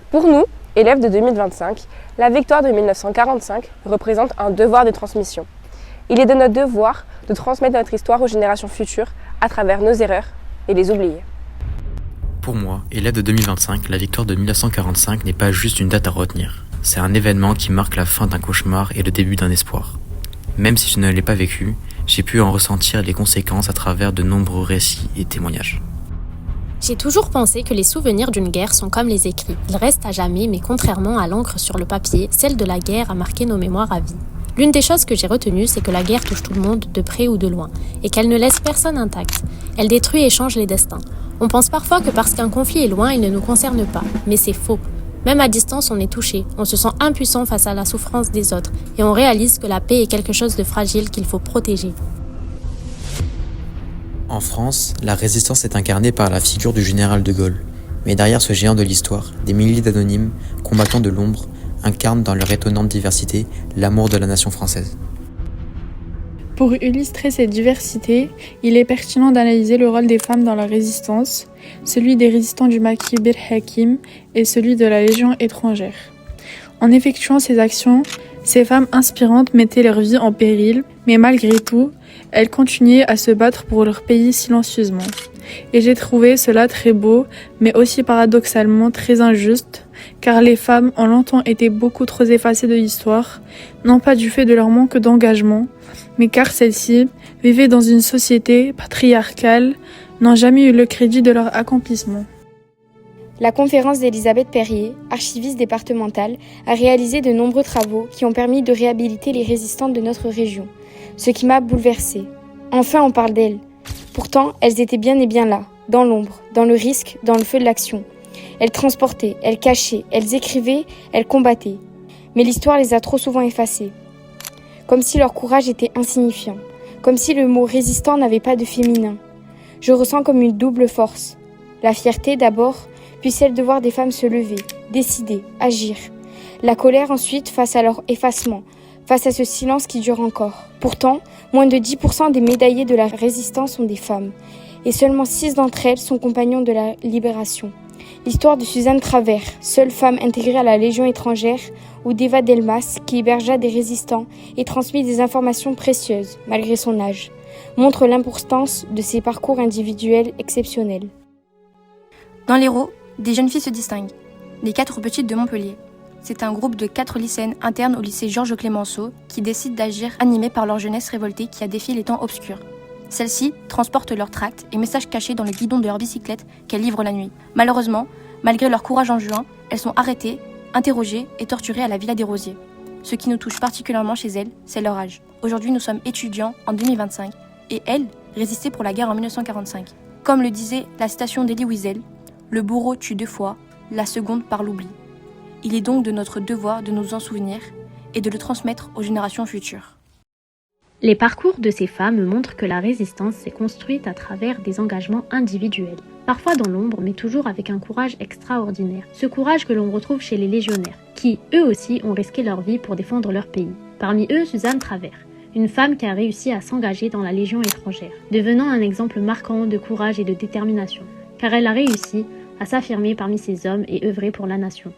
Pour nous, élèves de 2025, la victoire de 1945 représente un devoir de transmission. Il est de notre devoir de transmettre notre histoire aux générations futures à travers nos erreurs et les oublier. Pour moi, élève de 2025, la victoire de 1945 n'est pas juste une date à retenir. C'est un événement qui marque la fin d'un cauchemar et le début d'un espoir. Même si je ne l'ai pas vécu, j'ai pu en ressentir les conséquences à travers de nombreux récits et témoignages. J'ai toujours pensé que les souvenirs d'une guerre sont comme les écrits. Ils restent à jamais, mais contrairement à l'encre sur le papier, celle de la guerre a marqué nos mémoires à vie. L'une des choses que j'ai retenues, c'est que la guerre touche tout le monde, de près ou de loin, et qu'elle ne laisse personne intact. Elle détruit et change les destins. On pense parfois que parce qu'un conflit est loin, il ne nous concerne pas, mais c'est faux. Même à distance, on est touché, on se sent impuissant face à la souffrance des autres, et on réalise que la paix est quelque chose de fragile qu'il faut protéger. En France, la résistance est incarnée par la figure du général de Gaulle. Mais derrière ce géant de l'histoire, des milliers d'anonymes, combattants de l'ombre, incarnent dans leur étonnante diversité l'amour de la nation française. Pour illustrer cette diversité, il est pertinent d'analyser le rôle des femmes dans la résistance, celui des résistants du maquis Bir Hakeim et celui de la Légion étrangère. En effectuant ces actions, ces femmes inspirantes mettaient leur vie en péril, mais malgré tout, elles continuaient à se battre pour leur pays silencieusement. Et j'ai trouvé cela très beau, mais aussi paradoxalement très injuste, car les femmes ont longtemps été beaucoup trop effacées de l'histoire, non pas du fait de leur manque d'engagement, mais car celles-ci vivaient dans une société patriarcale, n'ont jamais eu le crédit de leur accomplissement. La conférence d'Elisabeth Perrier, archiviste départementale, a réalisé de nombreux travaux qui ont permis de réhabiliter les résistantes de notre région, ce qui m'a bouleversée. Enfin, on parle d'elles. Pourtant, elles étaient bien et bien là, dans l'ombre, dans le risque, dans le feu de l'action. Elles transportaient, elles cachaient, elles écrivaient, elles combattaient. Mais l'histoire les a trop souvent effacées. Comme si leur courage était insignifiant, comme si le mot résistant n'avait pas de féminin. Je ressens comme une double force. La fierté d'abord, puis celle de voir des femmes se lever, décider, agir. La colère ensuite face à leur effacement, face à ce silence qui dure encore. Pourtant, moins de 10% des médaillés de la résistance sont des femmes, et seulement 6 d'entre elles sont compagnons de la libération. L'histoire de Suzanne Travers, seule femme intégrée à la Légion étrangère, ou d'Eva Delmas, qui hébergea des résistants et transmit des informations précieuses, malgré son âge, montre l'importance de ces parcours individuels exceptionnels. Dans l'Hérault, des jeunes filles se distinguent. Les 4 petites de Montpellier. C'est un groupe de 4 lycéennes internes au lycée Georges Clémenceau qui décident d'agir animées par leur jeunesse révoltée qui a défié les temps obscurs. Celles-ci transportent leurs tracts et messages cachés dans le guidon de leur bicyclette qu'elles livrent la nuit. Malheureusement, malgré leur courage en juin, elles sont arrêtées, interrogées et torturées à la Villa des Rosiers. Ce qui nous touche particulièrement chez elles, c'est leur âge. Aujourd'hui, nous sommes étudiants en 2025 et elles résistaient pour la guerre en 1945. Comme le disait la citation d'Elie Wiesel, « Le bourreau tue 2 fois, la seconde par l'oubli ». Il est donc de notre devoir de nous en souvenir et de le transmettre aux générations futures. Les parcours de ces femmes montrent que la résistance s'est construite à travers des engagements individuels, parfois dans l'ombre, mais toujours avec un courage extraordinaire. Ce courage que l'on retrouve chez les légionnaires, qui, eux aussi, ont risqué leur vie pour défendre leur pays. Parmi eux, Suzanne Travers, une femme qui a réussi à s'engager dans la Légion étrangère, devenant un exemple marquant de courage et de détermination, car elle a réussi à s'affirmer parmi ces hommes et œuvrer pour la nation.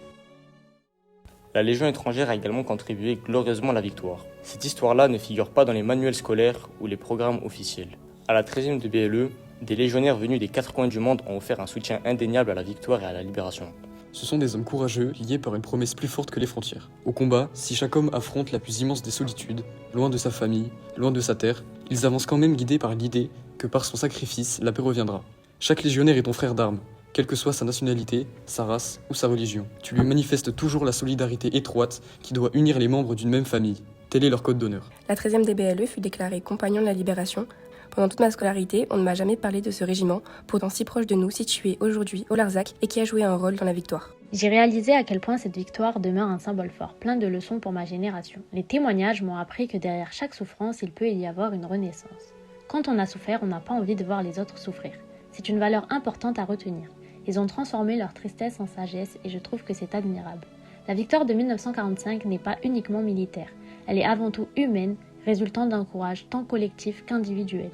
La Légion étrangère a également contribué glorieusement à la victoire. Cette histoire-là ne figure pas dans les manuels scolaires ou les programmes officiels. À la 13e de BLE, des légionnaires venus des 4 coins du monde ont offert un soutien indéniable à la victoire et à la libération. Ce sont des hommes courageux, liés par une promesse plus forte que les frontières. Au combat, si chaque homme affronte la plus immense des solitudes, loin de sa famille, loin de sa terre, ils avancent quand même guidés par l'idée que par son sacrifice, la paix reviendra. Chaque légionnaire est ton frère d'armes. Quelle que soit sa nationalité, sa race ou sa religion. Tu lui manifestes toujours la solidarité étroite qui doit unir les membres d'une même famille. Tel est leur code d'honneur. La 13e DBLE fut déclarée compagnon de la libération. Pendant toute ma scolarité, on ne m'a jamais parlé de ce régiment, pourtant si proche de nous, situé aujourd'hui au Larzac et qui a joué un rôle dans la victoire. J'ai réalisé à quel point cette victoire demeure un symbole fort, plein de leçons pour ma génération. Les témoignages m'ont appris que derrière chaque souffrance, il peut y avoir une renaissance. Quand on a souffert, on n'a pas envie de voir les autres souffrir. C'est une valeur importante à retenir. Ils ont transformé leur tristesse en sagesse et je trouve que c'est admirable. La victoire de 1945 n'est pas uniquement militaire, elle est avant tout humaine, résultant d'un courage tant collectif qu'individuel.